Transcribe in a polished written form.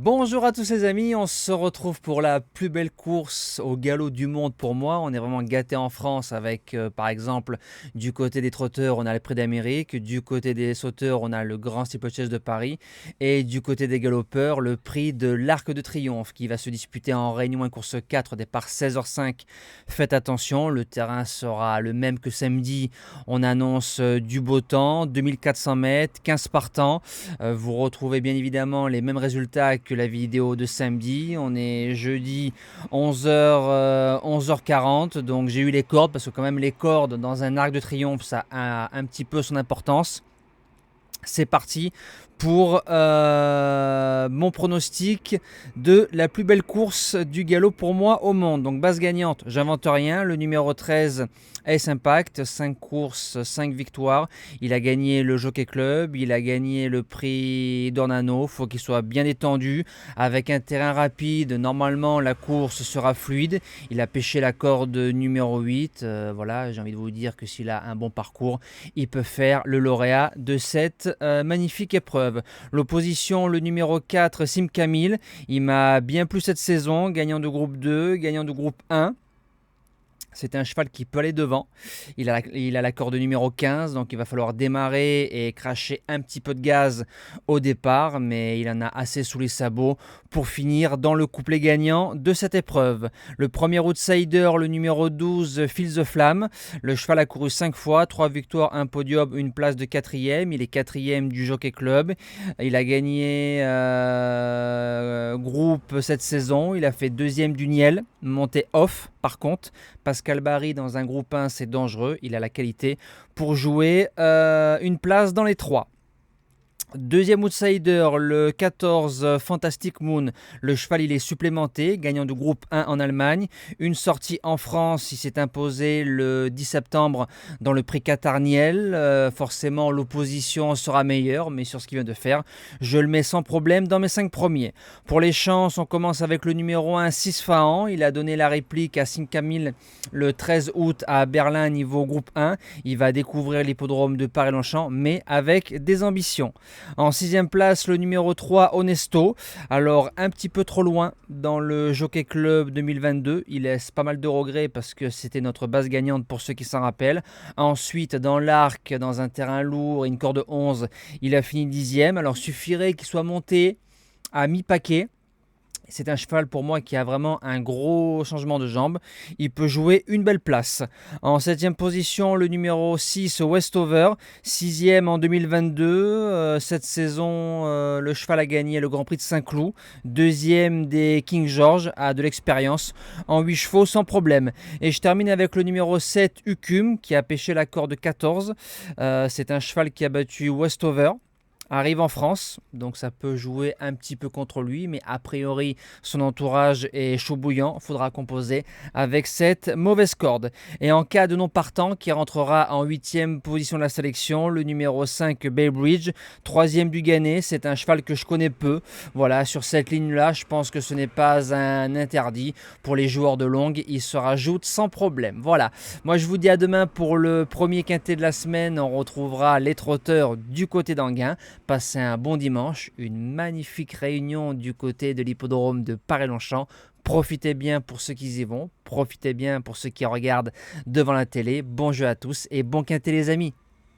Bonjour à tous les amis, on se retrouve pour la plus belle course au galop du monde pour moi. On est vraiment gâté en France avec par exemple du côté des trotteurs on a le Prix d'Amérique, du côté des sauteurs on a le Grand Steeplechase de Paris et du côté des galopeurs le prix de l'Arc de Triomphe qui va se disputer en Réunion 1 course 4 départ 16h05. Faites attention, le terrain sera le même que samedi. On annonce du beau temps, 2400 mètres, 15 partants. Vous retrouvez bien évidemment les mêmes résultats que la vidéo de samedi. On est jeudi 11h, 11h40, donc j'ai eu les cordes parce que quand même les cordes dans un arc de triomphe ça a un petit peu son importance. C'est parti pour mon pronostic de la plus belle course du galop pour moi au monde. Donc base gagnante, j'invente rien, le numéro 13 Ace Impact, 5 courses, 5 victoires. Il a gagné le Jockey Club, il a gagné le prix d'Ornano, il faut qu'il soit bien détendu. Avec un terrain rapide, normalement la course sera fluide. Il a pêché la corde numéro 8. Voilà, j'ai envie de vous dire que s'il a un bon parcours, il peut faire le lauréat de cette magnifique épreuve. L'opposition, le numéro 4, Sim Camille. Il m'a bien plu cette saison, gagnant de groupe 2, gagnant de groupe 1. C'est un cheval qui peut aller devant. Il a la corde numéro 15, donc il va falloir démarrer et cracher un petit peu de gaz au départ, mais il en a assez sous les sabots pour finir dans le couplet gagnant de cette épreuve. Le premier outsider, le numéro 12, Feel the Flamme. Le cheval a couru 5 fois, 3 victoires, 1 podium, une place de 4e. Il est 4e du Jockey Club. Il a gagné groupe cette saison. Il a fait 2e du Niel, monté off par contre. Pascal Barry dans un groupe 1, c'est dangereux. Il a la qualité pour jouer une place dans les 3. Deuxième outsider, le 14 Fantastic Moon. Le cheval, il est supplémenté, gagnant de groupe 1 en Allemagne. Une sortie en France, il s'est imposé le 10 septembre dans le prix Qatar-Niel. Forcément, l'opposition sera meilleure, mais sur ce qu'il vient de faire, je le mets sans problème dans mes 5 premiers. Pour les chances, on commence avec le numéro 1, 6 Fahan. Il a donné la réplique à Sim Camille le 13 août à Berlin, niveau groupe 1. Il va découvrir l'hippodrome de Paris-Longchamp, mais avec des ambitions. En 6e place, le numéro 3, Honesto. Alors, un petit peu trop loin dans le Jockey Club 2022. Il laisse pas mal de regrets parce que c'était notre base gagnante pour ceux qui s'en rappellent. Ensuite, dans l'arc, dans un terrain lourd, une corde 11, il a fini 10e. Alors, suffirait qu'il soit monté à mi-paquet. C'est un cheval pour moi qui a vraiment un gros changement de jambes. Il peut jouer une belle place. En 7e position, le numéro 6, Westover. 6e en 2022. Cette saison, le cheval a gagné le Grand Prix de Saint-Cloud. 2e des King George, a de l'expérience. En 8 chevaux, sans problème. Et je termine avec le numéro 7, Ucum, qui a pêché la corde 14. C'est un cheval qui a battu Westover. Arrive en France, donc ça peut jouer un petit peu contre lui, mais a priori son entourage est chaud bouillant, faudra composer avec cette mauvaise corde. Et en cas de non partant, qui rentrera en 8e position de la sélection, le numéro 5 Baybridge, 3e du Gannet, c'est un cheval que je connais peu. Voilà, sur cette ligne-là, je pense que ce n'est pas un interdit pour les joueurs de longue, il se rajoute sans problème. Voilà, moi je vous dis à demain pour le premier quintet de la semaine, on retrouvera les trotteurs du côté d'Anguin. Passez un bon dimanche, une magnifique réunion du côté de l'hippodrome de Paris-Longchamp. Profitez bien pour ceux qui y vont, profitez bien pour ceux qui regardent devant la télé. Bon jeu à tous et bon quintet les amis.